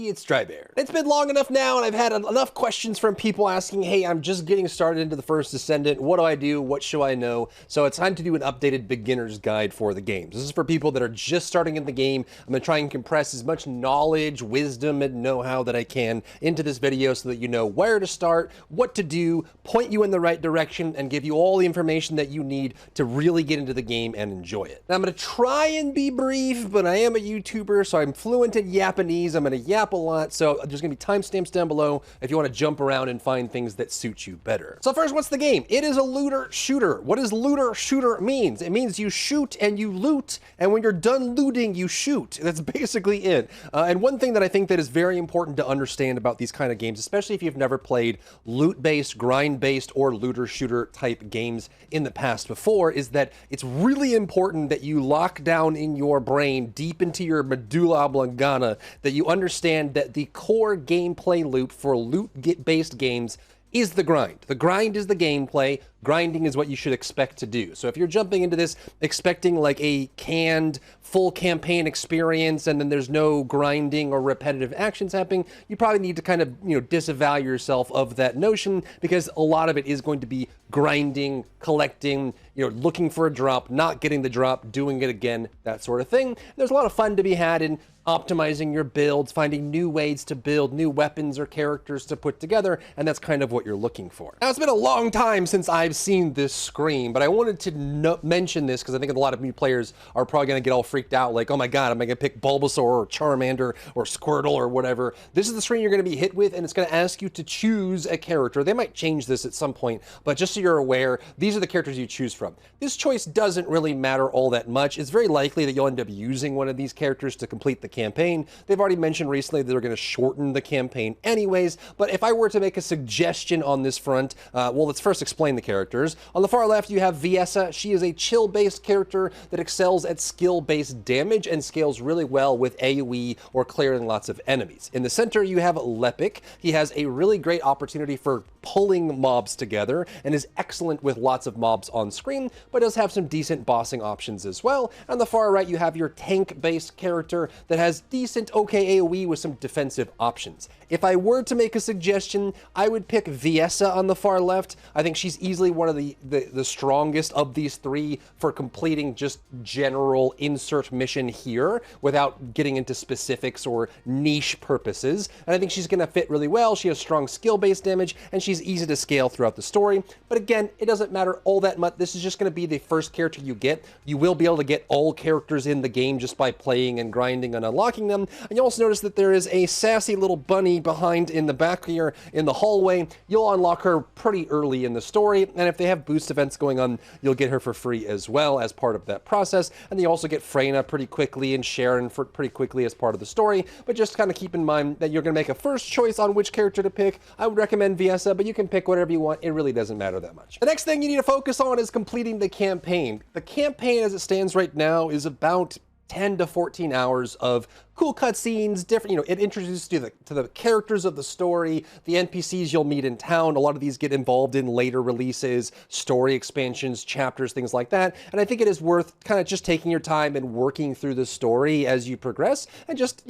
it's Drybear. It's been long enough now, and I've had enough questions from people asking, hey, I'm just getting started into the First Descendant. What do I do? What should I know? So it's time to do an updated beginner's guide for the game. This is for people that are just starting in the game. I'm going to try and compress as much knowledge, wisdom, and know-how that I can into this video so that you know where to start, what to do, point you in the right direction, and give you all the information that you need to really get into the game and enjoy it. Now, I'm going to try and be brief, but I am a YouTuber, so I'm fluent in Japanese. I'm going to yap a lot, so there's going to be timestamps down below if you want to jump around and find things that suit you better. So first, what's the game? It is a looter shooter. What does looter shooter means? It means you shoot and you loot, and when you're done looting, you shoot. That's basically it. And one thing that I think that is very important to understand about these kind of games, especially if you've never played loot-based, grind-based, or looter shooter type games in the past before, is that it's really important that you lock down in your brain, deep into your medulla oblongata, that you understand that the core gameplay loop for loot-based games is the grind. The grind is the gameplay. Grinding is what you should expect to do. So if you're jumping into this expecting like a canned full campaign experience and then there's no grinding or repetitive actions happening, you probably need to kind of, disavow yourself of that notion, because a lot of it is going to be grinding, collecting, looking for a drop, not getting the drop, doing it again, that sort of thing. There's a lot of fun to be had in optimizing your builds, finding new ways to build new weapons or characters to put together, and that's kind of what you're looking for. Now, it's been a long time since I've seen this screen, but I wanted to mention this because I think a lot of new players are probably going to get all freaked out, like, oh my god, am I going to pick Bulbasaur or Charmander or Squirtle or whatever? This is the screen you're going to be hit with, and it's going to ask you to choose a character. They might change this at some point, but just so you're aware, these are the characters you choose from. This choice doesn't really matter all that much. It's very likely that you'll end up using one of these characters to complete the campaign. They've already mentioned recently that they're going to shorten the campaign anyways, but if I were to make a suggestion on this front, well, let's first explain the characters. On the far left, you have Viessa. She is a chill-based character that excels at skill-based damage and scales really well with AoE or clearing lots of enemies. In the center, you have Lepic. He has a really great opportunity for pulling mobs together and is excellent with lots of mobs on screen, but does have some decent bossing options as well. On the far right, you have your tank-based character that has decent okay AoE with some defensive options. If I were to make a suggestion, I would pick Viessa on the far left. I think she's easily one of the strongest of these three for completing just general insert mission here without getting into specifics or niche purposes. And I think she's going to fit really well. She has strong skill-based damage, and she's easy to scale throughout the story. But again, it doesn't matter all that much. This is just going to be the first character you get. You will be able to get all characters in the game just by playing and grinding and unlocking them. And you also notice that there is a sassy little bunny behind in the back here in the hallway. You'll unlock her pretty early in the story, and if they have boost events going on, you'll get her for free as well as part of that process. And you also get Freyna pretty quickly and Sharon pretty quickly as part of the story. But just kind of keep in mind that you're going to make a first choice on which character to pick. I would recommend Viessa, but you can pick whatever you want. It really doesn't matter that much. The next thing you need to focus on is completing the campaign. The campaign as it stands right now is about 10 to 14 hours of cool cutscenes, different, it introduces you to the characters of the story, the NPCs you'll meet in town. A lot of these get involved in later releases, story expansions, chapters, things like that. And I think it is worth kind of just taking your time and working through the story as you progress and just,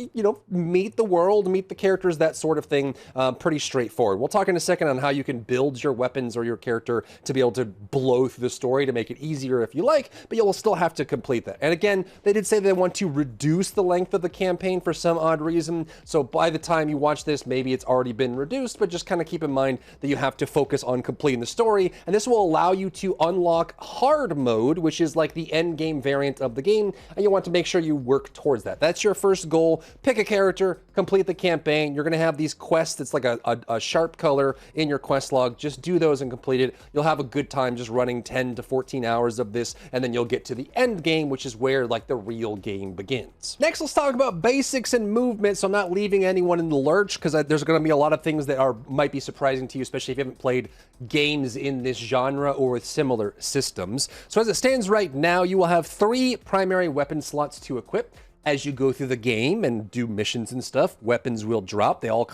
meet the world, meet the characters, that sort of thing. Pretty straightforward. We'll talk in a second on how you can build your weapons or your character to be able to blow through the story to make it easier if you like, but you'll still have to complete that. And again, they did say they want to reduce the length of the campaign for some odd reason, so by the time you watch this, maybe it's already been reduced, but just kind of keep in mind that you have to focus on completing the story, and this will allow you to unlock hard mode, which is like the end game variant of the game, and you want to make sure you work towards that. That's your first goal. Pick a character, complete the campaign. You're going to have these quests. It's like a sharp color in your quest log. Just do those and complete it. You'll have a good time just running 10 to 14 hours of this, and then you'll get to the end game, which is where like the real game begins. Next, let's talk about basics and movement, so I'm not leaving anyone in the lurch, because there's going to be a lot of things that might be surprising to you, especially if you haven't played games in this genre or with similar systems. So as it stands right now, you will have 3 primary weapon slots to equip. as you go through the game and do missions and stuff, weapons will drop. They all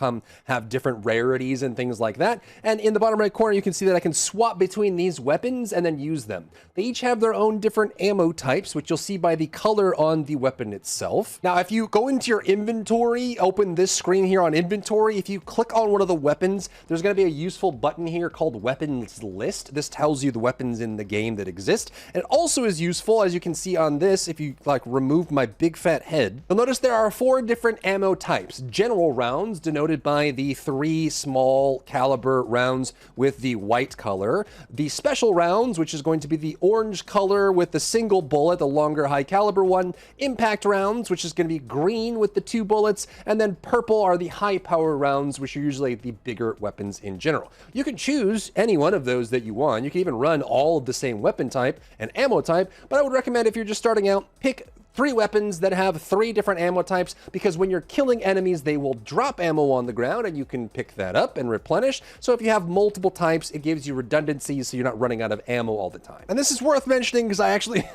have different rarities and things like that. And in the bottom right corner, you can see that I can swap between these weapons and then use them. They each have their own different ammo types, which you'll see by the color on the weapon itself. Now, if you go into your inventory, open this screen here on inventory, if you click on one of the weapons, there's going to be a useful button here called Weapons List. This tells you the weapons in the game that exist. And it also is useful, as you can see on this, if you like remove my big fat head, you'll notice there are 4 different ammo types. General rounds, denoted by the 3 small caliber rounds with the white color. The special rounds, which is going to be the orange color with the single bullet, the longer high caliber one. Impact rounds, which is going to be green with the 2 bullets. And then purple are the high power rounds, which are usually the bigger weapons in general. You can choose any one of those that you want. You can even run all of the same weapon type and ammo type, but I would recommend if you're just starting out, pick 3 weapons that have 3 different ammo types, because when you're killing enemies, they will drop ammo on the ground and you can pick that up and replenish. So if you have multiple types, it gives you redundancy so you're not running out of ammo all the time. And this is worth mentioning because I actually,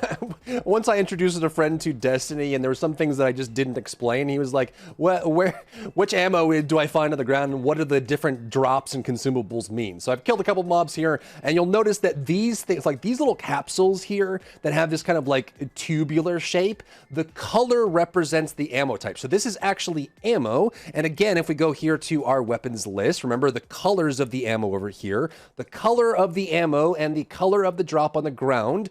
once I introduced a friend to Destiny and there were some things that I just didn't explain. He was like, which ammo do I find on the ground and what do the different drops and consumables mean? So I've killed a couple mobs here and you'll notice that these things, like these little capsules here that have this kind of like tubular shape, the color represents the ammo type. So this is actually ammo. And again, if we go here to our weapons list, remember the colors of the ammo over here, the color of the ammo and the color of the drop on the ground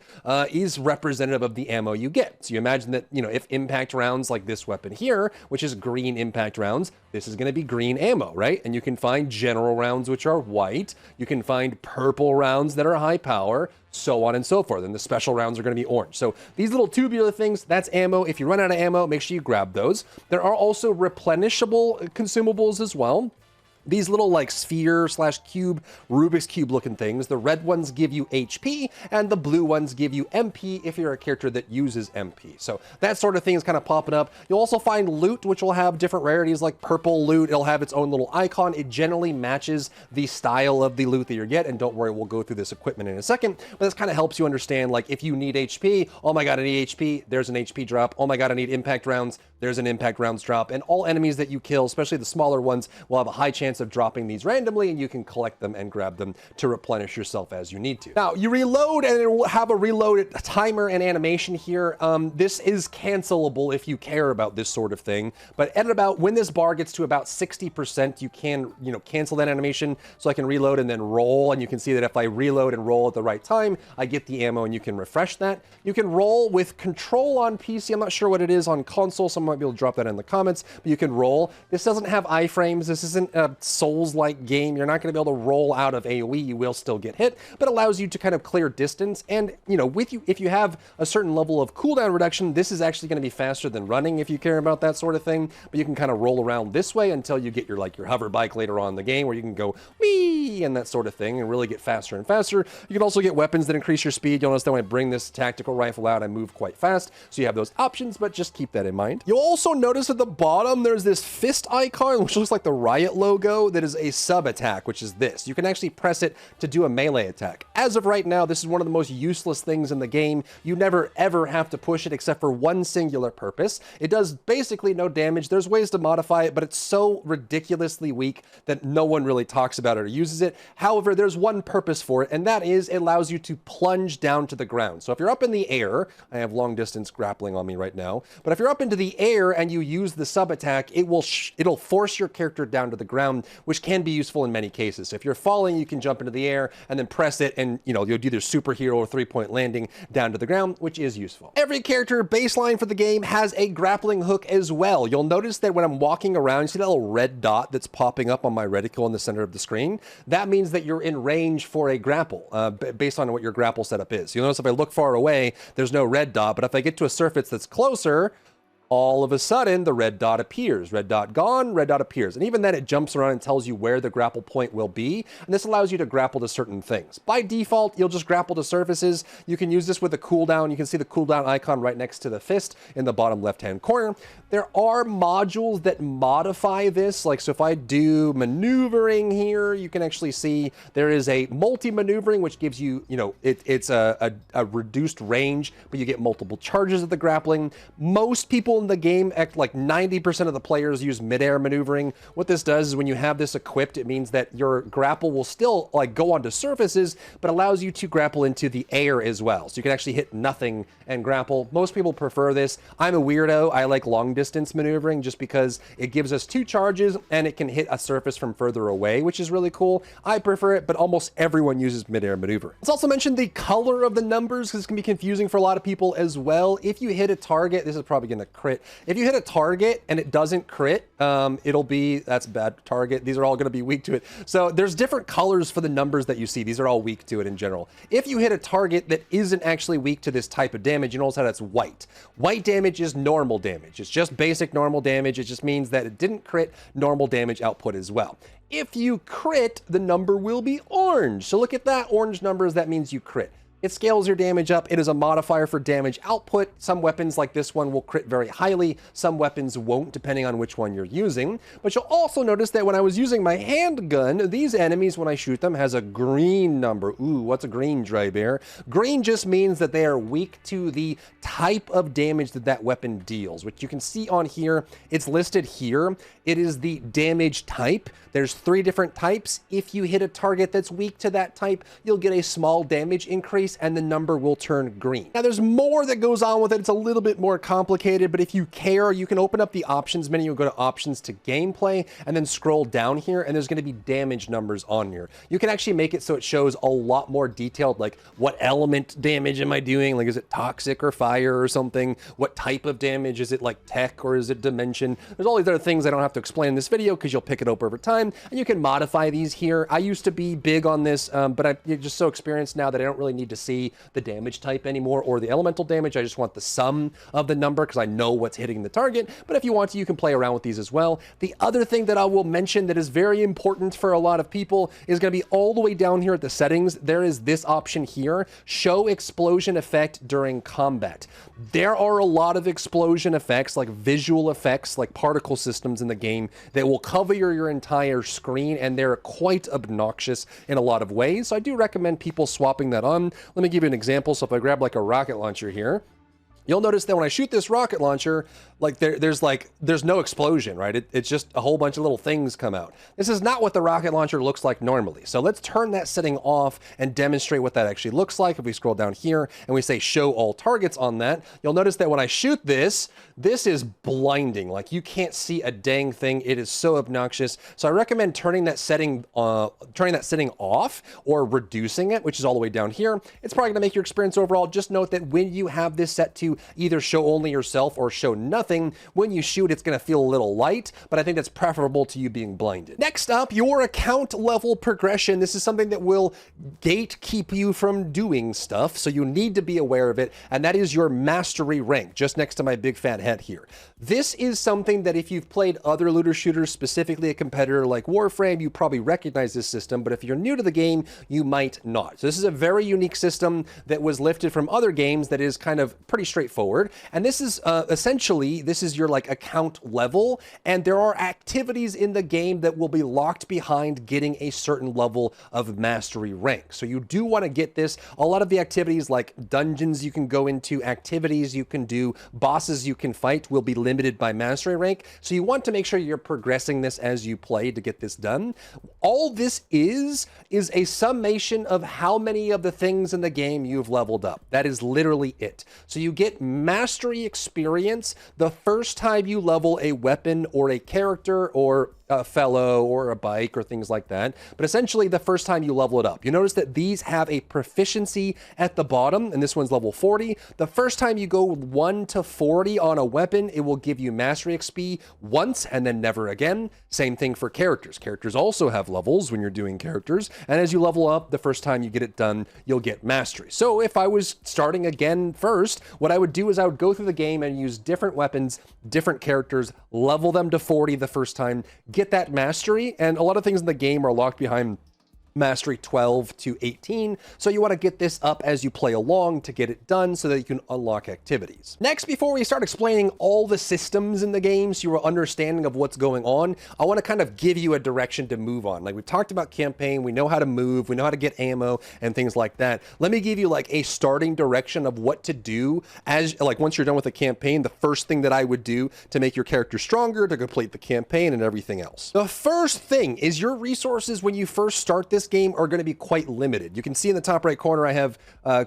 is representative of the ammo you get. So you imagine that, you know, if impact rounds like this weapon here, which is green impact rounds, this is going to be green ammo, right? And you can find general rounds, which are white. You can find purple rounds that are high power, so on and so forth. And the special rounds are going to be orange. So these little tubular things, that's ammo. If you run out of ammo, make sure you grab those. There are also replenishable consumables as well. These little like sphere / cube, Rubik's Cube looking things. The red ones give you HP and the blue ones give you MP if you're a character that uses MP. So that sort of thing is kind of popping up. You'll also find loot, which will have different rarities like purple loot. It'll have its own little icon. It generally matches the style of the loot that you get. And don't worry, we'll go through this equipment in a second. But this kind of helps you understand, like if you need HP, oh my God, I need HP, there's an HP drop. Oh my God, I need impact rounds, there's an impact rounds drop. And all enemies that you kill, especially the smaller ones, will have a high chance of dropping these randomly, and you can collect them and grab them to replenish yourself as you need to. Now, you reload and it will have a reload timer and animation here. This is cancelable if you care about this sort of thing, but at about when this bar gets to about 60%, you can, cancel that animation. So I can reload and then roll, and you can see that if I reload and roll at the right time, I get the ammo and you can refresh that. You can roll with control on PC. I'm not sure what it is on console. Someone might be able to drop that in the comments, but you can roll. This doesn't have iframes. This isn't a Souls-like game. You're not going to be able to roll out of AoE. You will still get hit, but allows you to kind of clear distance. And, if you have a certain level of cooldown reduction, this is actually going to be faster than running if you care about that sort of thing. But you can kind of roll around this way until you get your hover bike later on in the game where you can go wee and that sort of thing and really get faster and faster. You can also get weapons that increase your speed. You'll notice that when I bring this tactical rifle out, I move quite fast. So you have those options, but just keep that in mind. You'll also notice at the bottom, there's this fist icon, which looks like the Riot logo. That is a sub attack, which is this. You can actually press it to do a melee attack. As of right now, this is one of the most useless things in the game. You never ever have to push it except for one singular purpose. It does basically no damage. There's ways to modify it, but it's so ridiculously weak that no one really talks about it or uses it. However, there's one purpose for it, and that is it allows you to plunge down to the ground. So if you're up in the air, I have long distance grappling on me right now, but if you're up into the air and you use the sub attack, it'll force your character down to the ground, which can be useful in many cases. So if you're falling, you can jump into the air and then press it, and you'll do either superhero or 3-point landing down to the ground, which is useful. Every character baseline for the game has a grappling hook as well. You'll notice that when I'm walking around, you see that little red dot that's popping up on my reticle in the center of the screen? That means that you're in range for a grapple, based on what your grapple setup is. You'll notice if I look far away, there's no red dot, but if I get to a surface that's closer, all of a sudden the red dot appears. Red dot gone, red dot appears. And even then it jumps around and tells you where the grapple point will be. And this allows you to grapple to certain things. By default, you'll just grapple to surfaces. You can use this with a cooldown. You can see the cooldown icon right next to the fist in the bottom left-hand corner. There are modules that modify this. Like, so if I do maneuvering here, you can actually see there is a multi-maneuvering, which gives you, it's a reduced range, but you get multiple charges of the grappling. Most people people in the game, like 90% of the players use midair maneuvering. What this does is when you have this equipped, it means that your grapple will still like go onto surfaces, but allows you to grapple into the air as well. So you can actually hit nothing and grapple. Most people prefer this. I'm a weirdo. I like long distance maneuvering just because it gives us 2 charges and it can hit a surface from further away, which is really cool. I prefer it, but almost everyone uses midair maneuvering. Let's also mention the color of the numbers because it can be confusing for a lot of people as well. If you hit a target, this is probably going to crit. If you hit a target and it doesn't crit, it'll be, that's a bad target. These are all going to be weak to it. So there's different colors for the numbers that you see. These are all weak to it in general. If you hit a target that isn't actually weak to this type of damage, you notice how that's white. White damage is normal damage. It's just basic normal damage. It just means that it didn't crit normal damage output as well. If you crit, the number will be orange. So look at that orange numbers. That means you crit. It scales your damage up. It is a modifier for damage output. Some weapons like this one will crit very highly. Some weapons won't, depending on which one you're using. But you'll also notice that when I was using my handgun, these enemies, when I shoot them, has a green number. Ooh, what's a green, Drybear? Green just means that they are weak to the type of damage that that weapon deals, which you can see on here. It's listed here. It is the damage type. There's 3 different types. If you hit a target that's weak to that type, you'll get a small damage increase and the number will turn green. Now there's more that goes on with it. It's a little bit more complicated, but if you care, you can open up the options menu, go to options to gameplay, and then scroll down here, and there's going to be damage numbers on here. You can actually make it so it shows a lot more detailed, like what element damage am I doing? Like, is it toxic or fire or something? What type of damage? Is it like tech or is it dimension? There's all these other things I don't have to explain in this video because you'll pick it up over time, and you can modify these here. I used to be big on this, but I'm just so experienced now that I don't really need to see the damage type anymore or the elemental damage. I just want the sum of the number because I know what's hitting the target. But if you want to, you can play around with these as well. The other thing that I will mention that is very important for a lot of people is going to be all the way down here at the settings. There is this option here, show explosion effect during combat. There are a lot of explosion effects, like visual effects, like particle systems in the game that will cover your entire screen, and they're quite obnoxious in a lot of ways. So I do recommend people swapping that on. Let me give you an example. So if I grab like a rocket launcher here, you'll notice that when I shoot this rocket launcher, like there's no explosion, right? It's just a whole bunch of little things come out. This is not what the rocket launcher looks like normally. So let's turn that setting off and demonstrate what that actually looks like. If we scroll down here and we say show all targets on that, you'll notice that when I shoot this, this is blinding. Like you can't see a dang thing. It is so obnoxious. So I recommend turning that setting off or reducing it, which is all the way down here. It's probably gonna make your experience overall. Just note that when you have this set to either show only yourself or show nothing, when you shoot, it's going to feel a little light, but I think that's preferable to you being blinded. Next up, your account level progression. This is something that will gatekeep you from doing stuff, so you need to be aware of it, and that is your mastery rank, just next to my big fat head here. This is something that if you've played other looter shooters, specifically a competitor like Warframe, you probably recognize this system, but if you're new to the game, you might not. So this is a very unique system that was lifted from other games that is kind of pretty straightforward, and this is essentially, this is your like account level, and there are activities in the game that will be locked behind getting a certain level of mastery rank. So you do want to get this. A lot of the activities like dungeons you can go into, activities you can do, bosses you can fight will be limited by mastery rank. So you want to make sure you're progressing this as you play to get this done. All this is a summation of how many of the things in the game you've leveled up. That is literally it. So you get mastery experience the first time you level a weapon or a character or a fellow or a bike or things like that. But essentially the first time you level it up, you notice that these have a proficiency at the bottom, and this one's level 40. The first time you go 1 to 40 on a weapon, it will give you mastery XP once and then never again. Same thing for characters. Characters also have levels when you're doing characters, and as you level up, the first time you get it done, you'll get mastery. So if I was starting again first, what I would do is I would go through the game and use different weapons, different characters, level them to 40 the first time, get that mastery, and a lot of things in the game are locked behind mastery 12 to 18. So you want to get this up as you play along to get it done so that you can unlock activities. Next, before we start explaining all the systems in the game so you're understanding of what's going on, I want to kind of give you a direction to move on. Like we've talked about campaign, we know how to move, we know how to get ammo and things like that. Let me give you like a starting direction of what to do as like once you're done with the campaign, the first thing that I would do to make your character stronger, to complete the campaign and everything else. The first thing is your resources when you first start this game are going to be quite limited. You can see in the top right corner I have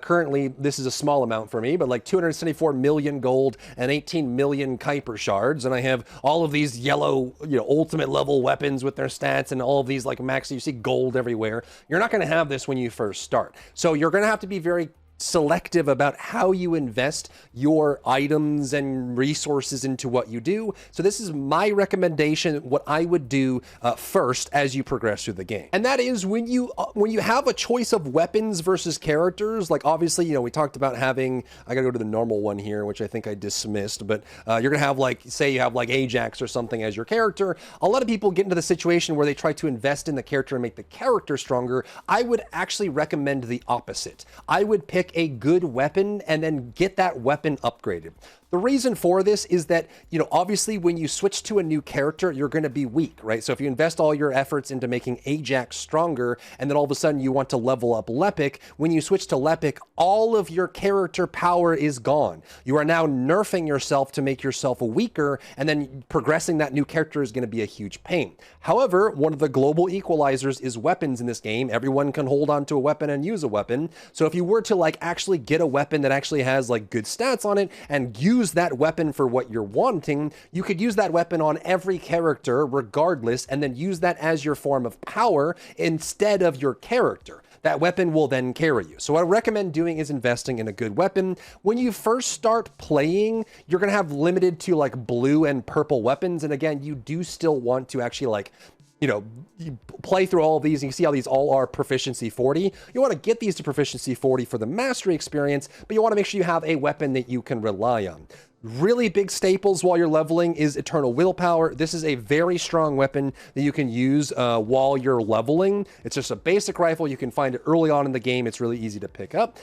currently, this is a small amount for me, but like 274 million gold and 18 million Kuiper shards, and I have all of these yellow, ultimate level weapons with their stats and all of these like max, you see gold everywhere. You're not going to have this when you first start. So you're going to have to be very selective about how you invest your items and resources into what you do. So this is my recommendation, what I would do first as you progress through the game. And that is when you have a choice of weapons versus characters, like obviously, we talked about having, I gotta go to the normal one here, which I think I dismissed, but you're gonna have like, say you have like Ajax or something as your character. A lot of people get into the situation where they try to invest in the character and make the character stronger. I would actually recommend the opposite. I would pick a good weapon and then get that weapon upgraded. The reason for this is that, obviously when you switch to a new character, you're going to be weak, right? So if you invest all your efforts into making Ajax stronger, and then all of a sudden you want to level up Lepic, when you switch to Lepic, all of your character power is gone. You are now nerfing yourself to make yourself weaker, and then progressing that new character is going to be a huge pain. However, one of the global equalizers is weapons in this game. Everyone can hold on to a weapon and use a weapon. So if you were to like actually get a weapon that actually has like good stats on it and use that weapon for what you're wanting, you could use that weapon on every character regardless, and then use that as your form of power instead of your character. That weapon will then carry you. So what I recommend doing is investing in a good weapon. When you first start playing, you're going to have limited to like blue and purple weapons. And again, you do still want to actually like, you play through all of these and you see how these all are proficiency 40. You want to get these to proficiency 40 for the mastery experience, but you want to make sure you have a weapon that you can rely on. Really big staples while you're leveling is Eternal Willpower. This is a very strong weapon that you can use while you're leveling. It's just a basic rifle. You can find it early on in the game. It's really easy to pick up.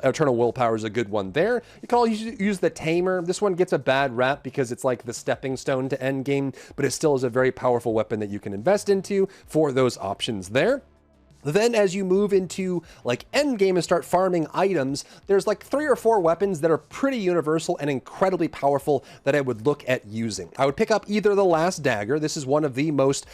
Eternal Willpower is a good one there. You can also use the Tamer. This one gets a bad rap because it's like the stepping stone to end game, but it still is a very powerful weapon that you can invest into for those options there. Then as you move into like end game and start farming items, there's like 3 or 4 weapons that are pretty universal and incredibly powerful that I would look at using. I would pick up either the Last Dagger. This is one of the most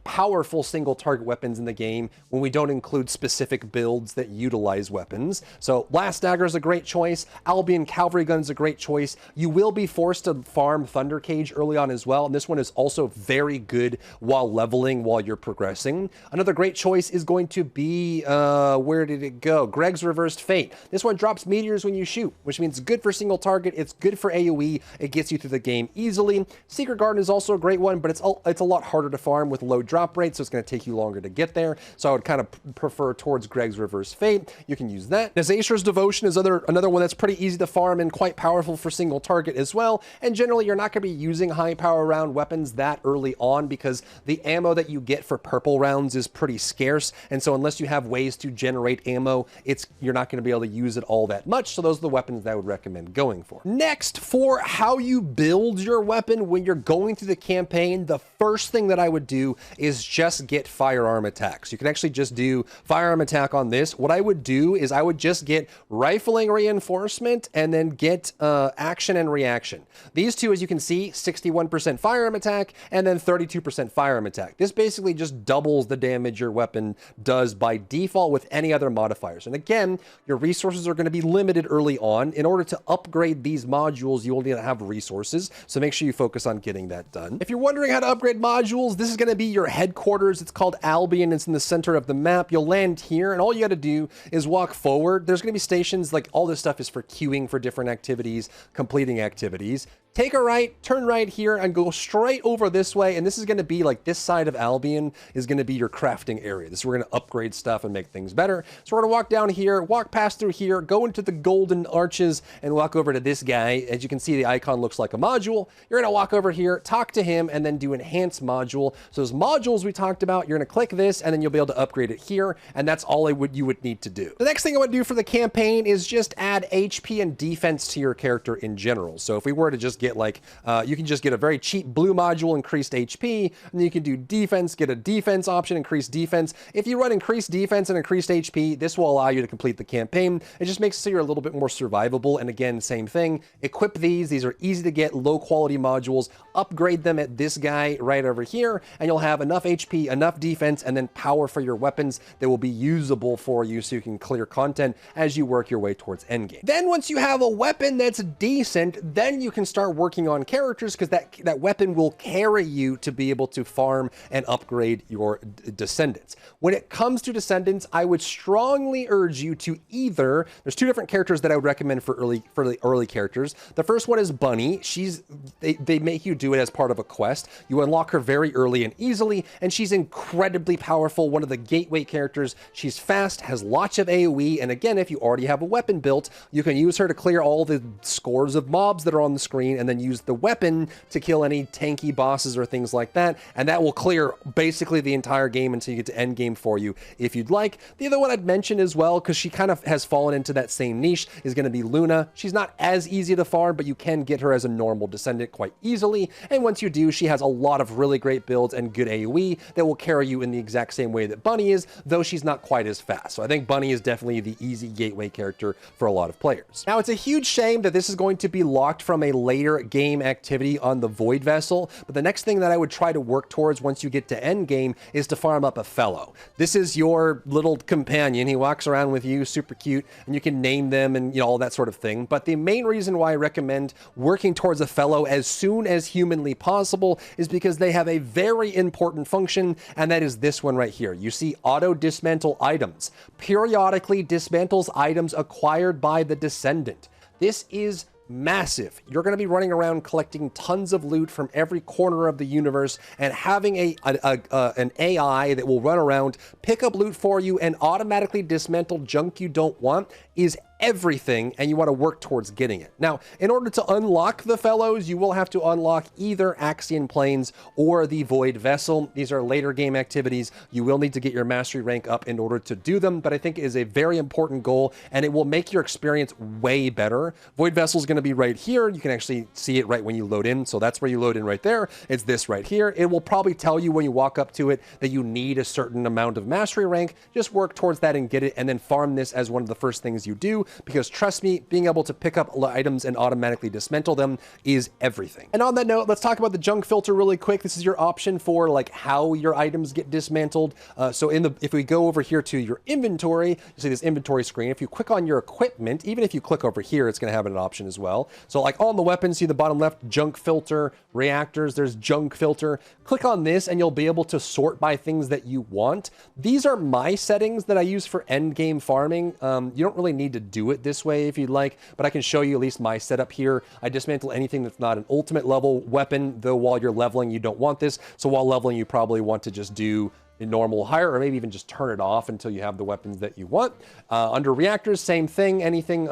powerful single target weapons in the game when we don't include specific builds that utilize weapons. So Last Dagger is a great choice. Albion Cavalry Gun is a great choice. You will be forced to farm Thunder Cage early on as well, and this one is also very good while leveling, while you're progressing. Another great choice is going to be, where did it go? Greg's Reversed Fate. This one drops meteors when you shoot, which means it's good for single target, it's good for AoE, it gets you through the game easily. Secret Garden is also a great one, but it's a lot harder to farm with low drop rate, so it's going to take you longer to get there. So I would kind of prefer towards Greg's Reverse Fate. You can use that. Nazasher's Devotion is another one that's pretty easy to farm and quite powerful for single target as well. And generally, you're not going to be using high power round weapons that early on because the ammo that you get for purple rounds is pretty scarce. And so unless you have ways to generate ammo, you're not going to be able to use it all that much. So those are the weapons that I would recommend going for. Next, for how you build your weapon when you're going through the campaign, the first thing that I would do is just get firearm attacks. You can actually just do firearm attack on this. What I would do is I would just get rifling reinforcement and then get action and reaction. These two, as you can see, 61% firearm attack and then 32% firearm attack. This basically just doubles the damage your weapon does by default with any other modifiers. And again, your resources are going to be limited early on. In order to upgrade these modules, you will need to have resources. So make sure you focus on getting that done. If you're wondering how to upgrade modules, this is going to be your headquarters. It's called Albion. It's in the center of the map. You'll land here, and all you got to do is walk forward. There's going to be stations, like all this stuff is for queuing for different activities, completing activities. take a right, turn right here, and go straight over this way. And this is going to be like this side of Albion is going to be your crafting area. This is where we're going to upgrade stuff and make things better. So we're going to walk down here, walk past through here, go into the golden arches, and walk over to this guy. As you can see, the icon looks like a module. You're going to walk over here, talk to him, and then do enhance module. So those modules we talked about, you're going to click this, and then you'll be able to upgrade it here. And that's all you would need to do. The next thing I would do for the campaign is just add HP and defense to your character in general. So if we were to just get like, you can just get a very cheap blue module, increased HP, and then you can do defense, get a defense option, increase defense. If you run increased defense and increased HP, this will allow you to complete the campaign. It just makes it so you're a little bit more survivable. And again, same thing, equip these. These are easy to get, low quality modules, upgrade them at this guy right over here, and you'll have enough HP, enough defense, and then power for your weapons that will be usable for you so you can clear content as you work your way towards endgame. Then once you have a weapon that's decent, then you can start working on characters, because that weapon will carry you to be able to farm and upgrade your Descendants. When it comes to Descendants, I would strongly urge you to either, there's two different characters that I would recommend for the early characters. The first one is Bunny. They make you do it as part of a quest. You unlock her very early and easily, and she's incredibly powerful, one of the gateway characters. She's fast, has lots of AoE, and again, if you already have a weapon built, you can use her to clear all the scores of mobs that are on the screen, and then use the weapon to kill any tanky bosses or things like that, and that will clear basically the entire game until you get to end game for you if you'd like. The other one I'd mention as well, because she kind of has fallen into that same niche, is going to be Luna. She's not as easy to farm, but you can get her as a normal Descendant quite easily, and once you do, she has a lot of really great builds and good AoE that will carry you in the exact same way that Bunny is, though she's not quite as fast. So I think Bunny is definitely the easy gateway character for a lot of players. Now, it's a huge shame that this is going to be locked from a later game activity on the Void Vessel, but the next thing that I would try to work towards once you get to end game is to farm up a fellow. This is your little companion. He walks around with you, super cute, and you can name them and all that sort of thing. But the main reason why I recommend working towards a fellow as soon as humanly possible is because they have a very important function, and that is this one right here. You see auto dismantle items. Periodically dismantles items acquired by the Descendant. This is massive. You're going to be running around collecting tons of loot from every corner of the universe, and having an AI that will run around, pick up loot for you, and automatically dismantle junk you don't want is everything, and you want to work towards getting it. Now, in order to unlock the fellows, you will have to unlock either Axion Plains or the Void Vessel. These are later game activities. You will need to get your mastery rank up in order to do them, but I think it is a very important goal, and it will make your experience way better. Void Vessel is going to be right here. You can actually see it right when you load in, so that's where you load in right there. It's this right here. It will probably tell you when you walk up to it that you need a certain amount of mastery rank. Just work towards that and get it, and then farm this as one of the first things you do, because trust me, being able to pick up items and automatically dismantle them is everything. And on that note, let's talk about the junk filter really quick. This is your option for like how your items get dismantled. So if we go over here to your inventory, you see this inventory screen. If you click on your equipment, even if you click over here, it's going to have an option as well. So like on the weapons, see the bottom left, junk filter, reactors, there's junk filter. Click on this and you'll be able to sort by things that you want. These are my settings that I use for end game farming. You don't really need to do it this way if you'd like, but I can show you at least my setup here. I dismantle anything that's not an ultimate level weapon, though while you're leveling, you don't want this. So while leveling, you probably want to just do a normal higher, or maybe even just turn it off until you have the weapons that you want. Under reactors, same thing. Anything,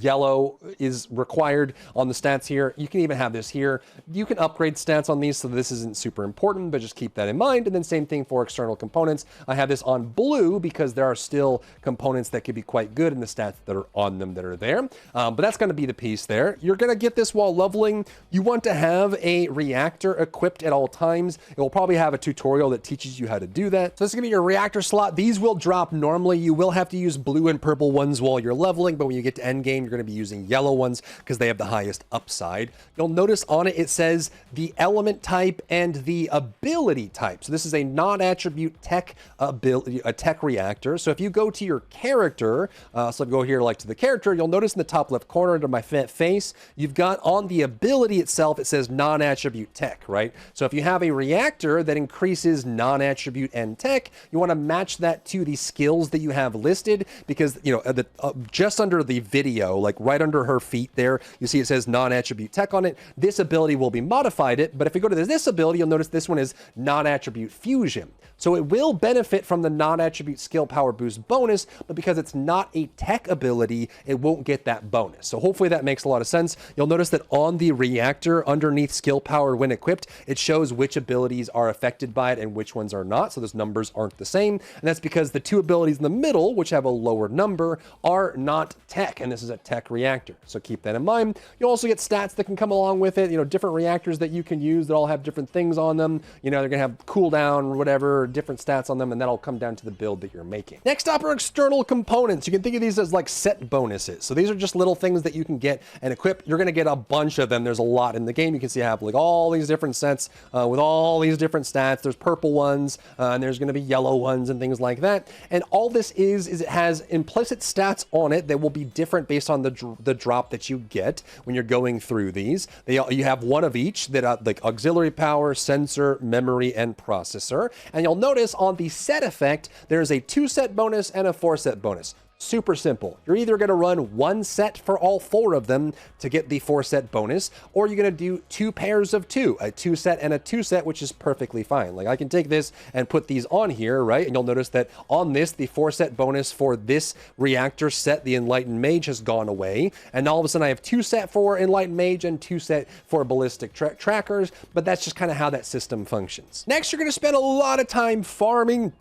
yellow is required on the stats here. You can even have this here. You can upgrade stats on these, so this isn't super important, but just keep that in mind. And then same thing for external components. I have this on blue because there are still components that could be quite good in the stats that are on them that are there. But that's going to be the piece there. You're going to get this while leveling. You want to have a reactor equipped at all times. It will probably have a tutorial that teaches you how to do that. So this is gonna be your reactor slot. These will drop normally. You will have to use blue and purple ones while you're leveling, but when you get to end game, you're gonna be using yellow ones because they have the highest upside. You'll notice on it, it says the element type and the ability type. So this is a non-attribute tech ability, a tech reactor. So if you go to your character, so go here like to the character, you'll notice in the top left corner under my face, you've got on the ability itself, it says non-attribute tech, right? So if you have a reactor that increases non-attribute attribute and tech, you want to match that to the skills that you have listed, because, you know, just under the video, like right under her feet there, you see it says non-attribute tech on it. This ability will be modified it, but if we go to this ability, you'll notice this one is non-attribute fusion. So it will benefit from the non-attribute skill power boost bonus, but because it's not a tech ability, it won't get that bonus. So hopefully that makes a lot of sense. You'll notice that on the reactor underneath skill power when equipped, it shows which abilities are affected by it and which ones are not. So those numbers aren't the same. And that's because the two abilities in the middle, which have a lower number, are not tech. And this is a tech reactor. So keep that in mind. You'll also get stats that can come along with it. You know, different reactors that you can use that all have different things on them. You know, they're going to have cooldown or whatever, different stats on them, and that'll come down to the build that you're making. Next up are external components. You can think of these as like set bonuses. So these are just little things that you can get and equip. You're going to get a bunch of them. There's a lot in the game. You can see I have like all these different sets with all these different stats. There's purple ones and there's going to be yellow ones and things like that. And all this is it has implicit stats on it that will be different based on the drop that you get when you're going through these. You have one of each that like auxiliary power, sensor, memory, and processor. And you'll notice on the set effect, there's a 2-set bonus and a 4-set bonus. Super simple. You're either going to run 1 set for all 4 of them to get the 4-set bonus, or you're going to do 2 pairs of 2, a 2-set and a 2-set, which is perfectly fine. Like I can take this and put these on here, right? And you'll notice that on this, the 4-set bonus for this reactor set, the Enlightened Mage, has gone away. And all of a sudden I have 2-set for Enlightened Mage and 2-set for ballistic trackers, but that's just kind of how that system functions. Next, you're going to spend a lot of time farming,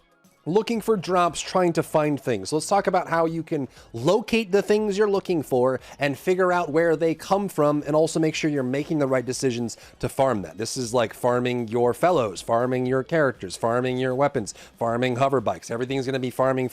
looking for drops, trying to find things. Let's talk about how you can locate the things you're looking for and figure out where they come from, and also make sure you're making the right decisions to farm that. This is like farming your fellows, farming your characters, farming your weapons, farming hover bikes. Everything's going to be farming.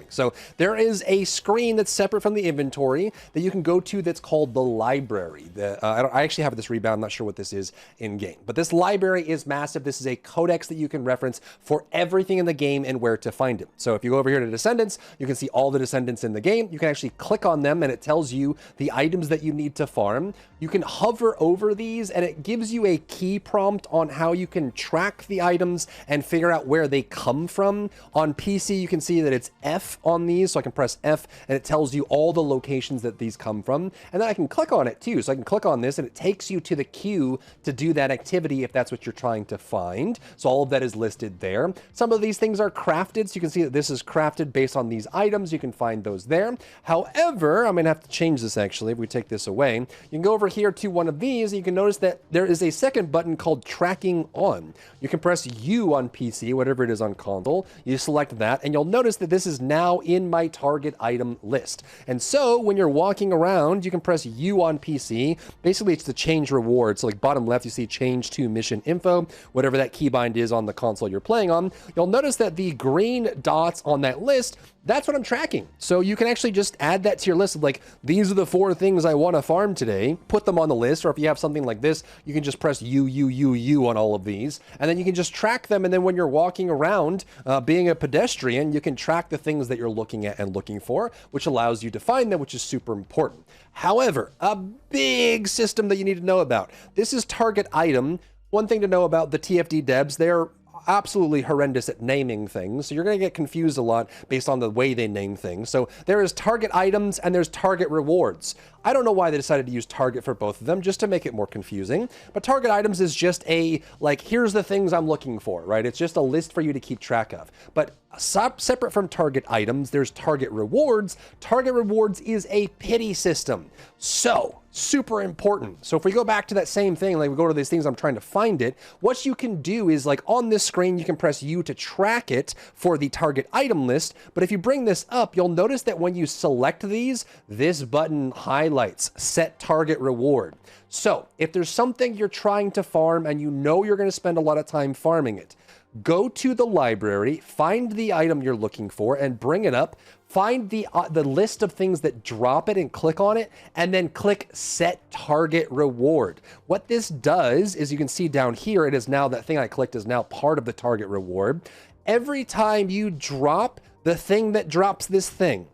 So there is a screen that's separate from the inventory that you can go to that's called the library. I actually have this rebound. I'm not sure what this is in game, but this library is massive. This is a codex that you can reference for everything in the game and where to find it. So if you go over here to Descendants, you can see all the Descendants in the game. You can actually click on them and it tells you the items that you need to farm. You can hover over these and it gives you a key prompt on how you can track the items and figure out where they come from. On PC, you can see that it's F on these, so I can press F and it tells you all the locations that these come from. And then I can click on it too. So I can click on this and it takes you to the queue to do that activity if that's what you're trying to find. So all of that is listed there. Some of these things are crafted, so you can see that this is crafted based on these items. You can find those there. However, I'm going to have to change this actually if we take this away. You can go over here to one of these and you can notice that there is a second button called Tracking On. You can press U on PC, whatever it is on console. You select that and you'll notice that this is now in my target item list. And so when you're walking around, you can press U on PC. Basically, it's to change rewards. So like bottom left, you see change to mission info, whatever that keybind is on the console you're playing on. You'll notice that the green dots on that list, that's what I'm tracking. So you can actually just add that to your list of like, these are the 4 things I want to farm today, put them on the list. Or if you have something like this, you can just press U on all of these, and then you can just track them. And then when you're walking around, being a pedestrian, you can track the things that you're looking at and looking for, which allows you to find them, which is super important. However, a big system that you need to know about, this is target item. One thing to know about the TFD devs, they're absolutely horrendous at naming things. So you're going to get confused a lot based on the way they name things. So there is target items and there's target rewards. I don't know why they decided to use target for both of them, just to make it more confusing. But target items is just a, like, here's the things I'm looking for, right? It's just a list for you to keep track of. But separate from target items, there's target rewards. Target rewards is a pity system. So super important. So if we go back to that same thing, like we go to these things, I'm trying to find it. What you can do is like on this screen, you can press U to track it for the target item list. But if you bring this up, you'll notice that when you select these, this button highlights set target reward. So if there's something you're trying to farm and you know you're going to spend a lot of time farming it, go to the library, find the item you're looking for and bring it up. Find the list of things that drop it and click on it, and then click Set Target Reward. What this does is you can see down here, it is now, that thing I clicked is now part of the target reward. Every time you drop the thing that drops this thing,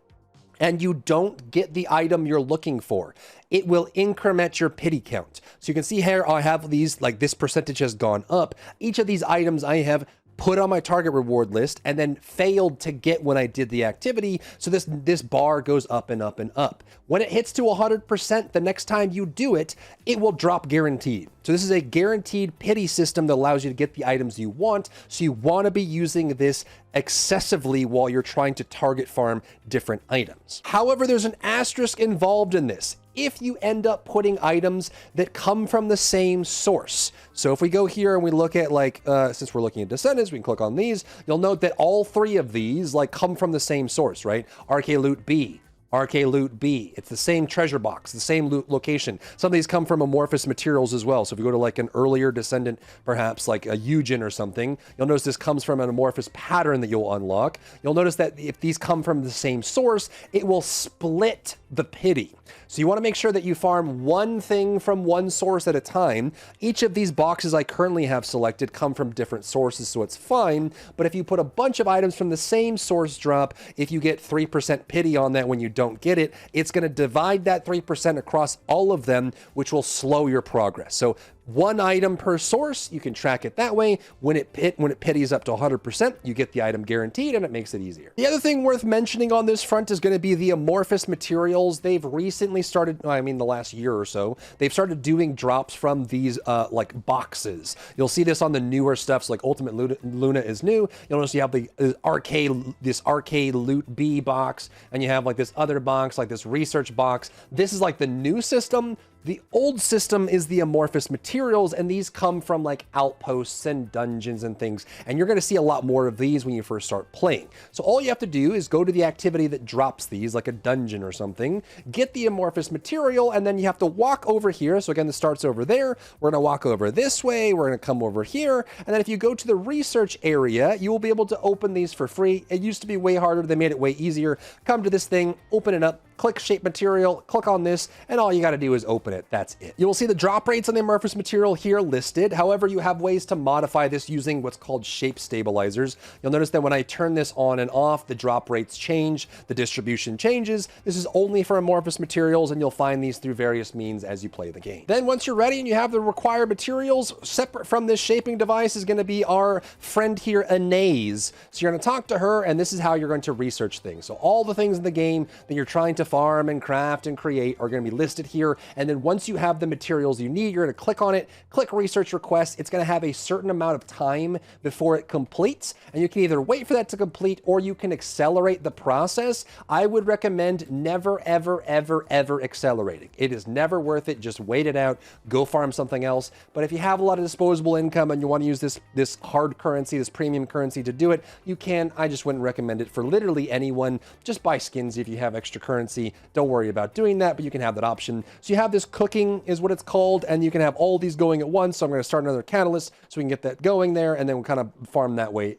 and you don't get the item you're looking for, it will increment your pity count. So you can see here, I have these, like this percentage has gone up. Each of these items I have put on my target reward list, and then failed to get when I did the activity. So this bar goes up and up and up. When it hits to 100%, the next time you do it, it will drop guaranteed. So this is a guaranteed pity system that allows you to get the items you want. So you want to be using this excessively while you're trying to target farm different items. However, there's an asterisk involved in this. If you end up putting items that come from the same source. So if we go here and we look at like, since we're looking at Descendants, we can click on these. You'll note that all three of these like come from the same source, right? Arche Loot B. Arche Loot B. It's the same treasure box, the same loot location. Some of these come from amorphous materials as well. So if you go to like an earlier Descendant, perhaps like a Eugen or something, you'll notice this comes from an amorphous pattern that you'll unlock. You'll notice that if these come from the same source, it will split the pity. So you want to make sure that you farm one thing from one source at a time. Each of these boxes I currently have selected come from different sources, so it's fine. But if you put a bunch of items from the same source drop, if you get 3% pity on that when you don't get it, it's going to divide that 3% across all of them, which will slow your progress. So one item per source, you can track it that way. When it pities up to 100%, you get the item guaranteed, and it makes it easier. The other thing worth mentioning on this front is going to be the amorphous materials. They've recently started, I mean the last year or so, they've started doing drops from these like boxes. You'll see this on the newer stuff, so like Ultimate Luna is new. You'll notice you have the Arche Loot B box, and you have like this other box, like this research box. This is like the new system. The old system is the amorphous materials, and these come from like outposts and dungeons and things. And you're going to see a lot more of these when you first start playing. So all you have to do is go to the activity that drops these, like a dungeon or something, get the amorphous material, and then you have to walk over here. So again, this starts over there. We're going to walk over this way. We're going to come over here. And then if you go to the research area, you will be able to open these for free. It used to be way harder. They made it way easier. Come to this thing, open it up, click shape material, click on this, and all you got to do is open it. That's it. You will see the drop rates on the amorphous material here listed. However, you have ways to modify this using what's called shape stabilizers. You'll notice that when I turn this on and off, the drop rates change, the distribution changes. This is only for amorphous materials, and you'll find these through various means as you play the game. Then once you're ready and you have the required materials, separate from this shaping device is going to be our friend here, Anais. So you're going to talk to her, and this is how you're going to research things. So all the things in the game that you're trying to farm and craft and create are going to be listed here. And then once you have the materials you need, you're going to click on it, click research request. It's going to have a certain amount of time before it completes, and you can either wait for that to complete or you can accelerate the process. I would recommend never, ever, ever, ever accelerating. It is never worth it. Just wait it out, go farm something else. But if you have a lot of disposable income and you want to use this hard currency, this premium currency to do it, you can. I just wouldn't recommend it for literally anyone. Just buy skins if you have extra currency. Don't worry about doing that, but you can have that option. So you have this cooking is what it's called, and you can have all these going at once. So I'm going to start another catalyst so we can get that going there, and then we'll kind of farm that way,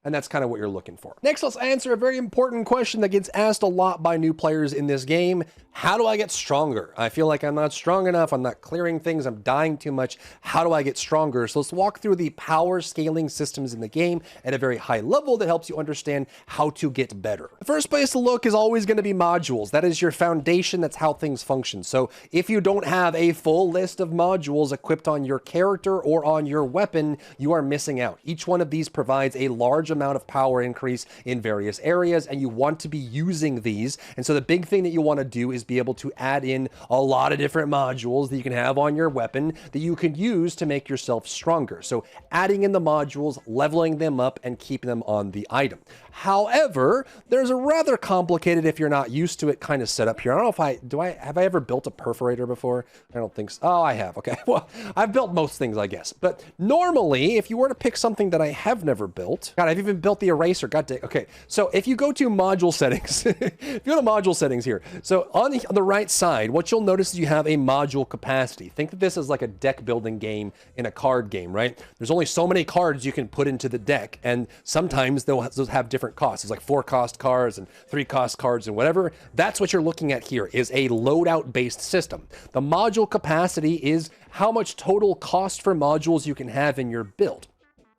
and that's kind of what you're looking for. Next, let's answer a very important question that gets asked a lot by new players in this game. How do I get stronger? I feel like I'm not strong enough. I'm not clearing things. I'm dying too much. How do I get stronger? So let's walk through the power scaling systems in the game at a very high level that helps you understand how to get better. The first place to look is always going to be modules. That is your foundation. That's how things function. So if you don't have a full list of modules equipped on your character or on your weapon, you are missing out. Each one of these provides a large amount of power increase in various areas, and you want to be using these. And so the big thing that you want to do is be able to add in a lot of different modules that you can have on your weapon that you can use to make yourself stronger. So adding in the modules, leveling them up, and keeping them on the item. However, there's a rather complicated, if you're not used to it, kind of setup here. I don't know if have I ever built a perforator before? I don't think so. Oh, I have. Okay. Well, I've built most things, I guess. But normally, if you were to pick something that I have never built, God, I've even built the eraser. God dang. Okay. So if you go to module settings, if you go to module settings here, so on the right side, what you'll notice is you have a module capacity. Think of this as like a deck building game in a card game, right? There's only so many cards you can put into the deck, and sometimes they'll have different costs. It's like 4-cost cards and 3-cost cards and whatever. That's what you're looking at here, is a loadout based system. The module capacity is how much total cost for modules you can have in your build.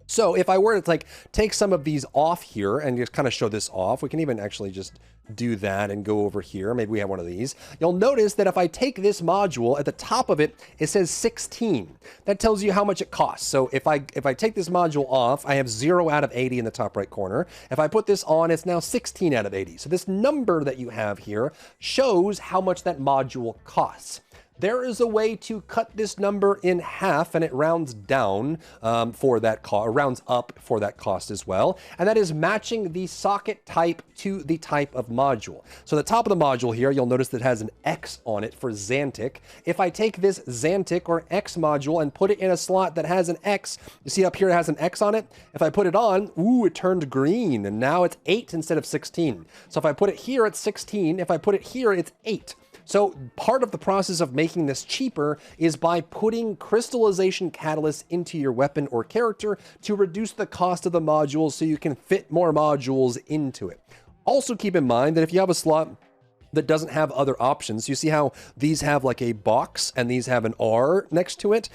So if I were to like take some of these off here and just kind of show this off, we can even actually just do that and go over here. Maybe we have one of these. You'll notice that if I take this module, at the top of it, it says 16. That tells you how much it costs. So if I take this module off, I have 0 out of 80 in the top right corner. If I put this on, it's now 16 out of 80. So this number that you have here shows how much that module costs. There is a way to cut this number in half, and it rounds down for that cost, rounds up for that cost as well. And that is matching the socket type to the type of module. So the top of the module here, you'll notice that it has an X on it for Xantic. If I take this Xantic or X module and put it in a slot that has an X, you see up here it has an X on it. If I put it on, ooh, it turned green, and now it's 8 instead of 16. So if I put it here, it's 16. If I put it here, it's 8. So part of the process of making this cheaper is by putting crystallization catalysts into your weapon or character to reduce the cost of the modules so you can fit more modules into it. Also keep in mind that if you have a slot that doesn't have other options, you see how these have like a box and these have an R next to it.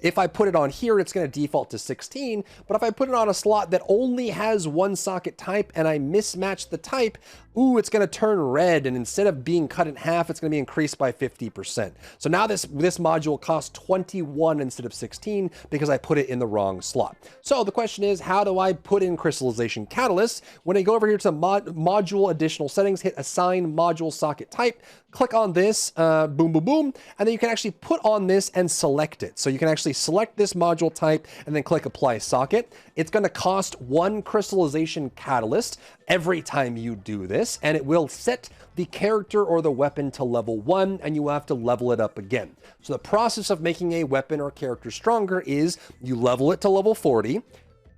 If I put it on here, it's going to default to 16, but if I put it on a slot that only has one socket type and I mismatch the type, ooh, it's going to turn red, and instead of being cut in half, it's going to be increased by 50%. So now this module costs 21 instead of 16 because I put it in the wrong slot. So the question is, how do I put in crystallization catalysts? When I go over here to module additional settings, hit assign module socket type, click on this, boom, boom, boom, and then you can actually put on this and select it. So you can actually select this module type and then click apply socket. It's going to cost 1 crystallization catalyst every time you do this, and it will set the character or the weapon to level 1, and you will have to level it up again. So the process of making a weapon or character stronger is you level it to level 40,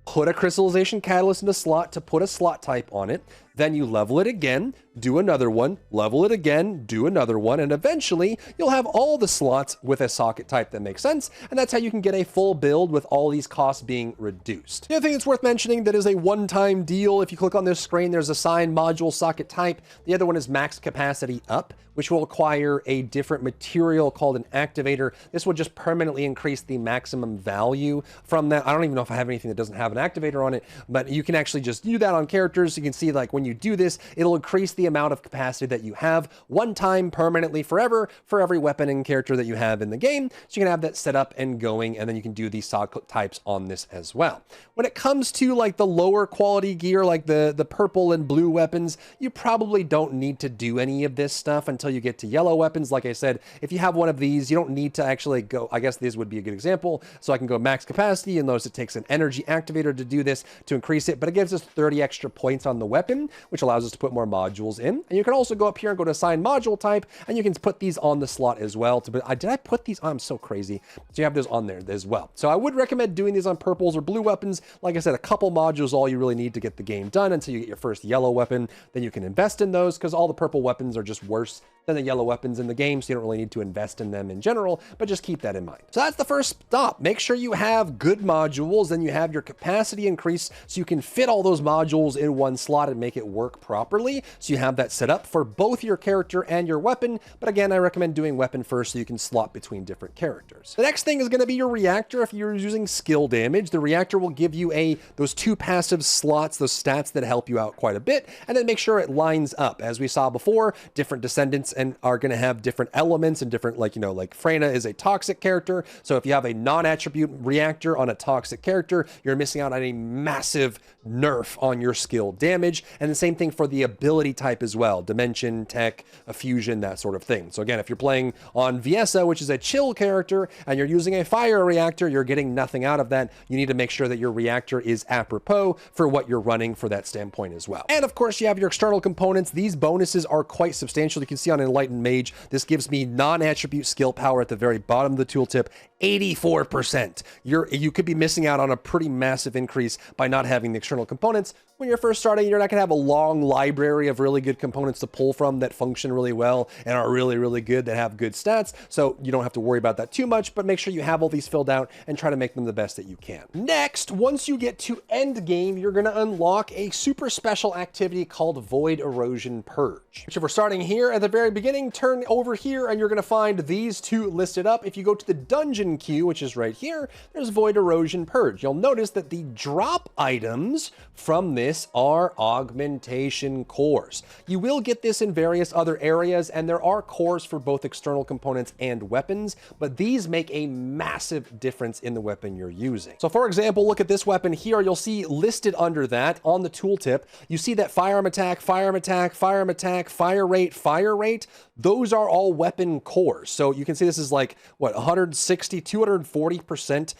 put a crystallization catalyst in a slot to put a slot type on it, then you level it again, do another one, level it again, do another one, and eventually you'll have all the slots with a socket type that makes sense, and that's how you can get a full build with all these costs being reduced. The other thing that's worth mentioning that is a one-time deal, if you click on this screen, there's assign module socket type. The other one is max capacity up, which will acquire a different material called an activator. This will just permanently increase the maximum value from that. I don't even know if I have anything that doesn't have an activator on it, but you can actually just do that on characters. You can see like when you do this, it'll increase the amount of capacity that you have one time permanently forever for every weapon and character that you have in the game. So you can have that set up and going, and then you can do these socket types on this as well. When it comes to like the lower quality gear, like the purple and blue weapons, you probably don't need to do any of this stuff until you get to yellow weapons. Like I said, if you have one of these, you don't need to actually go, I guess this would be a good example. So I can go max capacity, and notice it takes an energy activator to do this to increase it, but it gives us 30 extra points on the weapon, which allows us to put more modules in. And you can also go up here and go to assign module type, and you can put these on the slot as well. Did I put these on? I'm so crazy. So you have those on there as well. So I would recommend doing these on purples or blue weapons. Like I said, a couple modules, all you really need to get the game done until you get your first yellow weapon. Then you can invest in those, because all the purple weapons are just worse than the yellow weapons in the game, so you don't really need to invest in them in general, but just keep that in mind. So that's the first stop. Make sure you have good modules, then you have your capacity increase so you can fit all those modules in one slot and make it work properly. So you have that set up for both your character and your weapon, but again, I recommend doing weapon first so you can slot between different characters. The next thing is going to be your reactor. If you're using skill damage, the reactor will give you those 2 passive slots, those stats that help you out quite a bit, and then make sure it lines up. As we saw before, different descendants and are going to have different elements and different, like Freyna is a toxic character. So if you have a non-attribute reactor on a toxic character, you're missing out on a massive nerf on your skill damage. And the same thing for the ability type as well. Dimension, tech, a fusion, that sort of thing. So again, if you're playing on Viessa, which is a chill character, and you're using a fire reactor, you're getting nothing out of that. You need to make sure that your reactor is apropos for what you're running for that standpoint as well. And of course, you have your external components. These bonuses are quite substantial. You can see on Enlightened Mage, this gives me non-attribute skill power at the very bottom of the tooltip, 84%. You could be missing out on a pretty massive increase by not having the external components. When you're first starting, you're not going to have a long library of really good components to pull from that function really well and are really, really good, that have good stats. So you don't have to worry about that too much, but make sure you have all these filled out and try to make them the best that you can. Next, once you get to end game, you're going to unlock a super special activity called Void Erosion Purge, which if we're starting here at the very very beginning, turn over here, and you're going to find these two listed up. If you go to the dungeon queue, which is right here, there's Void Erosion Purge. You'll notice that the drop items from this are augmentation cores. You will get this in various other areas, and there are cores for both external components and weapons, but these make a massive difference in the weapon you're using. So for example, look at this weapon here. You'll see listed under that on the tooltip, you see that firearm attack, firearm attack, firearm attack, fire rate, fire rate. Those are all weapon cores. So you can see this is like, what, 160, 240%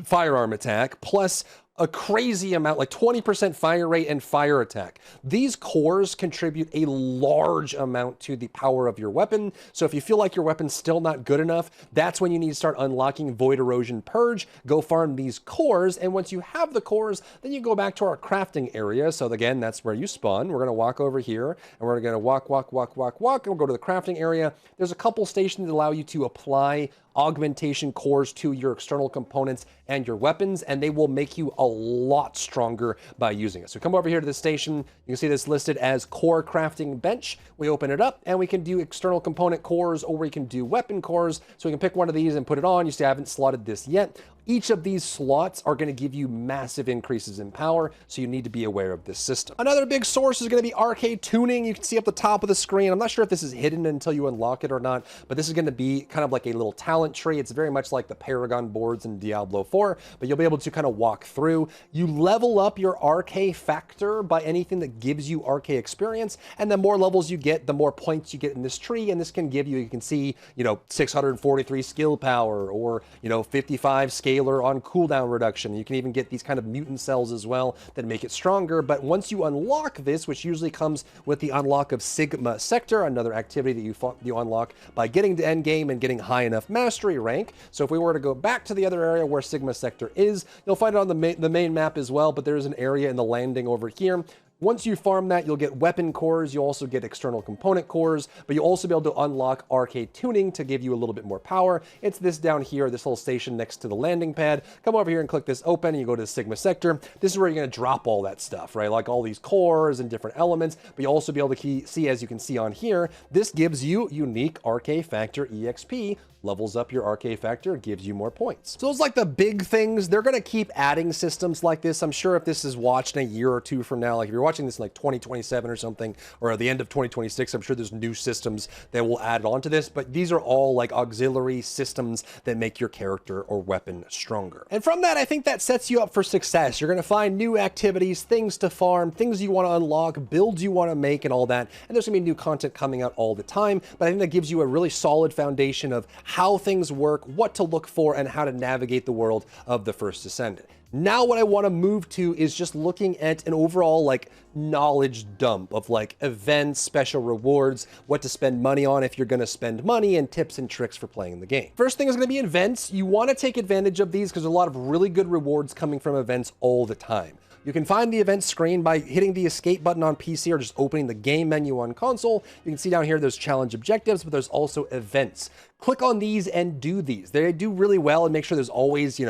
firearm attack, plus a crazy amount, like 20% fire rate and fire attack. These cores contribute a large amount to the power of your weapon. So if you feel like your weapon's still not good enough, that's when you need to start unlocking Void Erosion Purge. Go farm these cores, and once you have the cores, then you go back to our crafting area. So again, that's where you spawn. We're gonna walk over here, and we're gonna walk, and we'll go to the crafting area. There's a couple stations that allow you to apply augmentation cores to your external components and your weapons, and they will make you a lot stronger by using it. So come over here to the station. You can see this listed as core crafting bench. We open it up and we can do external component cores, or we can do weapon cores. So we can pick one of these and put it on. You see I haven't slotted this yet. Each of these slots are going to give you massive increases in power, so you need to be aware of this system. Another big source is going to be Arche Tuning. You can see up the top of the screen. I'm not sure if this is hidden until you unlock it or not, but this is going to be kind of like a little talent tree. It's very much like the Paragon boards in Diablo 4, but you'll be able to kind of walk through. You level up your Arche factor by anything that gives you Arche experience, and the more levels you get, the more points you get in this tree, and this can give you, you can see, 643 skill power, or, 55 scalar on cooldown reduction. You can even get these kind of mutant cells as well that make it stronger. But once you unlock this, which usually comes with the unlock of Sigma Sector, another activity that you unlock by getting to end game and getting high enough mastery rank. So if we were to go back to the other area where Sigma Sector is, you'll find it on the main map as well, but there's an area in the landing over here. Once you farm that, you'll get weapon cores, you'll also get external component cores, but you'll also be able to unlock Arche Tuning to give you a little bit more power. It's this down here, this little station next to the landing pad. Come over here and click this open, and you go to the Sigma Sector. This is where you're gonna drop all that stuff, right? Like all these cores and different elements, but you'll also be able to see, as you can see on here, this gives you unique Arche Factor EXP, levels up your Arche Factor, gives you more points. So those like the big things. They're gonna keep adding systems like this. I'm sure if this is watched in a year or two from now, like if you're watching this in like 2027 or something, or at the end of 2026, I'm sure there's new systems that will add on to this, but these are all like auxiliary systems that make your character or weapon stronger. And from that, I think that sets you up for success. You're gonna find new activities, things to farm, things you wanna unlock, builds you wanna make, and all that. And there's gonna be new content coming out all the time, but I think that gives you a really solid foundation of how things work, what to look for, and how to navigate the world of the First Descendant. Now what I want to move to is just looking at an overall like knowledge dump of like events, special rewards, what to spend money on if you're going to spend money, and tips and tricks for playing the game. First thing is going to be events. You want to take advantage of these because there's a lot of really good rewards coming from events all the time. You can find the event screen by hitting the escape button on PC or just opening the game menu on console. You can see down here there's challenge objectives, but there's also events. Click on these and do these. They do really well, and make sure there's always,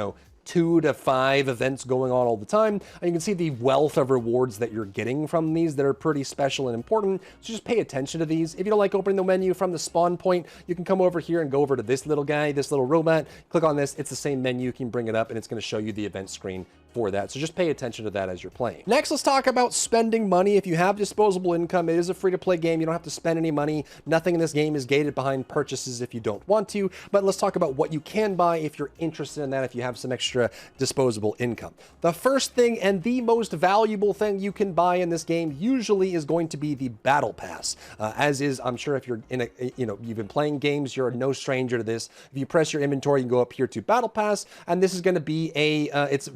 2 to 5 events going on all the time. And you can see the wealth of rewards that you're getting from these that are pretty special and important. So just pay attention to these. If you don't like opening the menu from the spawn point, you can come over here and go over to this little guy, this little robot, click on this. It's the same menu. You can bring it up and it's going to show you the event screen for that. So just pay attention to that as you're playing. Next, let's talk about spending money. If you have disposable income, it is a free-to-play game. You don't have to spend any money. Nothing in this game is gated behind purchases if you don't want to, but let's talk about what you can buy if you're interested in that, if you have some extra disposable income. The first thing and the most valuable thing you can buy in this game usually is going to be the Battle Pass, as is, I'm sure if you're in you've been playing games, you're no stranger to this. If you press your inventory, you can go up here to Battle Pass, and this is going to be it's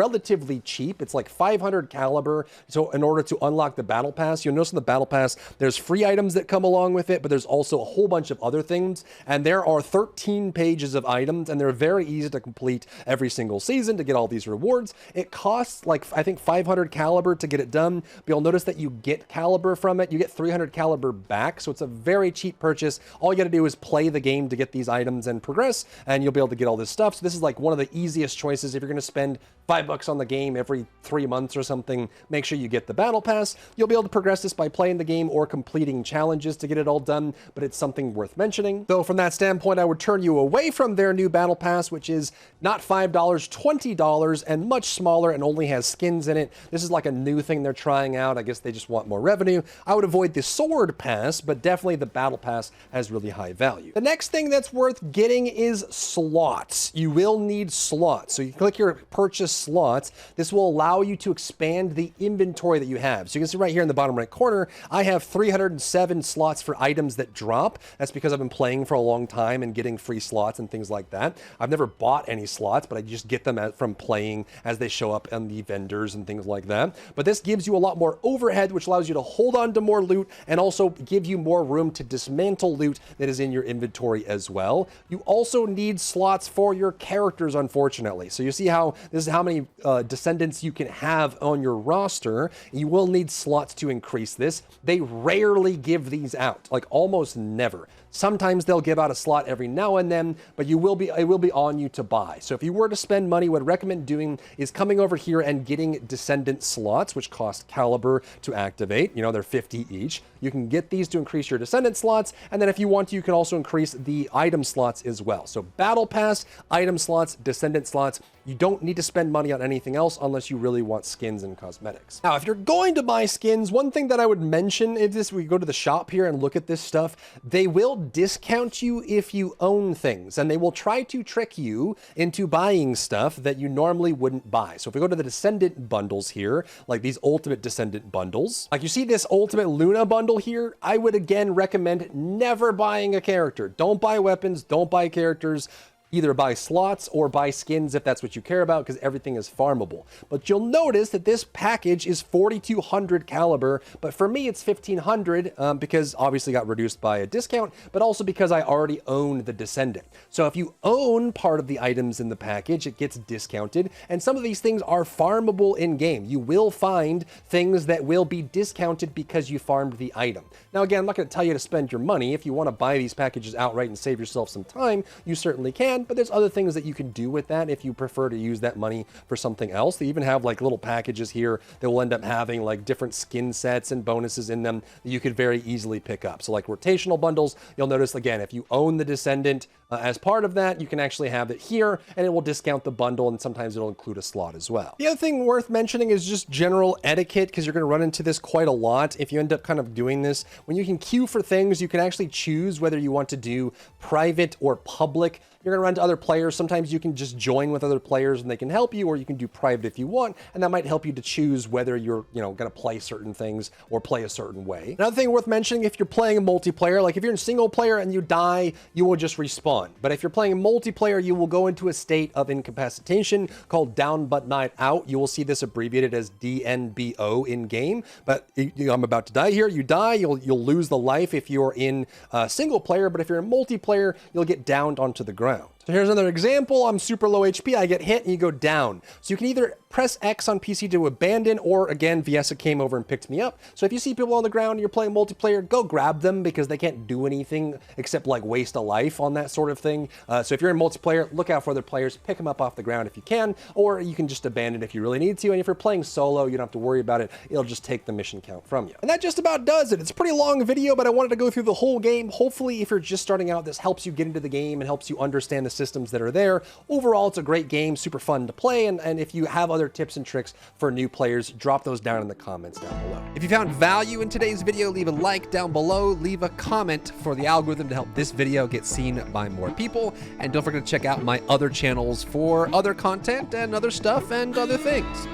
relatively cheap. It's like 500 caliber. So in order to unlock the Battle Pass, you'll notice in the Battle Pass, there's free items that come along with it, but there's also a whole bunch of other things. And there are 13 pages of items, and they're very easy to complete every single season to get all these rewards. It costs like, I think 500 caliber to get it done, but you'll notice that you get caliber from it. You get 300 caliber back. So it's a very cheap purchase. All you got to do is play the game to get these items and progress, and you'll be able to get all this stuff. So this is like one of the easiest choices if you're going to spend $5 $5 on the game every 3 months or something, make sure you get the battle pass. You'll be able to progress this by playing the game or completing challenges to get it all done, but it's something worth mentioning. Though from that standpoint, I would turn you away from their new battle pass, which is not $5, $20 and much smaller and only has skins in it. This is like a new thing they're trying out. I guess they just want more revenue. I would avoid the sword pass, but definitely the battle pass has really high value. The next thing that's worth getting is slots. You will need slots. So you click your purchase slots. This will allow you to expand the inventory that you have. So you can see right here in the bottom right corner, I have 307 slots for items that drop. That's because I've been playing for a long time and getting free slots and things like that. I've never bought any slots, but I just get them from playing as they show up on the vendors and things like that. But this gives you a lot more overhead, which allows you to hold on to more loot and also give you more room to dismantle loot that is in your inventory as well. You also need slots for your characters, unfortunately. So you see how this is how many Descendants you can have on your roster. You will need slots to increase this. They rarely give these out, like almost never. Sometimes they'll give out a slot every now and then, but it will be on you to buy. So if you were to spend money, what I recommend doing is coming over here and getting Descendant slots, which cost caliber to activate. You know, they're 50 each. You can get these to increase your Descendant slots, and then if you want to, you can also increase the item slots as well. So Battle Pass, item slots, Descendant slots. You don't need to spend money on anything else unless you really want skins and cosmetics. Now, if you're going to buy skins, one thing that I would mention is we go to the shop here and look at this stuff, they will discount you if you own things, and they will try to trick you into buying stuff that you normally wouldn't buy. So if we go to the Descendant bundles here, like these Ultimate Descendant bundles, like you see this Ultimate Luna bundle here, I would again recommend never buying a character. Don't buy weapons, don't buy characters. Either buy slots or buy skins if that's what you care about, because everything is farmable. But you'll notice that this package is 4,200 caliber, but for me it's 1,500 because obviously got reduced by a discount, but also because I already own the Descendant. So if you own part of the items in the package, it gets discounted, and some of these things are farmable in game. You will find things that will be discounted because you farmed the item. Now again, I'm not going to tell you to spend your money. If you want to buy these packages outright and save yourself some time, you certainly can. But there's other things that you can do with that if you prefer to use that money for something else. They even have like little packages here that will end up having like different skin sets and bonuses in them that you could very easily pick up. So like rotational bundles, you'll notice again, if you own the Descendant as part of that, you can actually have it here and it will discount the bundle, and sometimes it'll include a slot as well. The other thing worth mentioning is just general etiquette, because you're going to run into this quite a lot if you end up kind of doing this. When you can queue for things, you can actually choose whether you want to do private or public. You're going to run to other players. Sometimes you can just join with other players and they can help you, or you can do private if you want, and that might help you to choose whether you're, going to play certain things or play a certain way. Another thing worth mentioning, if you're playing a multiplayer, like if you're in single player and you die, you will just respawn. But if you're playing multiplayer, you will go into a state of incapacitation called down but not out. You will see this abbreviated as DNBO in game, but I'm about to die here. You die, you'll lose the life if you're in single player, but if you're in multiplayer, you'll get downed onto the ground. So here's another example. I'm super low HP. I get hit and you go down. So you can either press X on PC to abandon, or again, Viesa came over and picked me up. So if you see people on the ground and you're playing multiplayer, go grab them, because they can't do anything except like waste a life on that sort of thing. So if you're in multiplayer, look out for other players, pick them up off the ground if you can, or you can just abandon if you really need to. And if you're playing solo, you don't have to worry about it. It'll just take the mission count from you. And that just about does it. It's a pretty long video, but I wanted to go through the whole game. Hopefully, if you're just starting out, this helps you get into the game and helps you understand the systems that are there. Overall, it's a great game, super fun to play, and if you have other tips and tricks for new players, drop those down in the comments down below. If you found value in today's video, leave a like down below, leave a comment for the algorithm to help this video get seen by more people, and don't forget to check out my other channels for other content and other stuff and other things.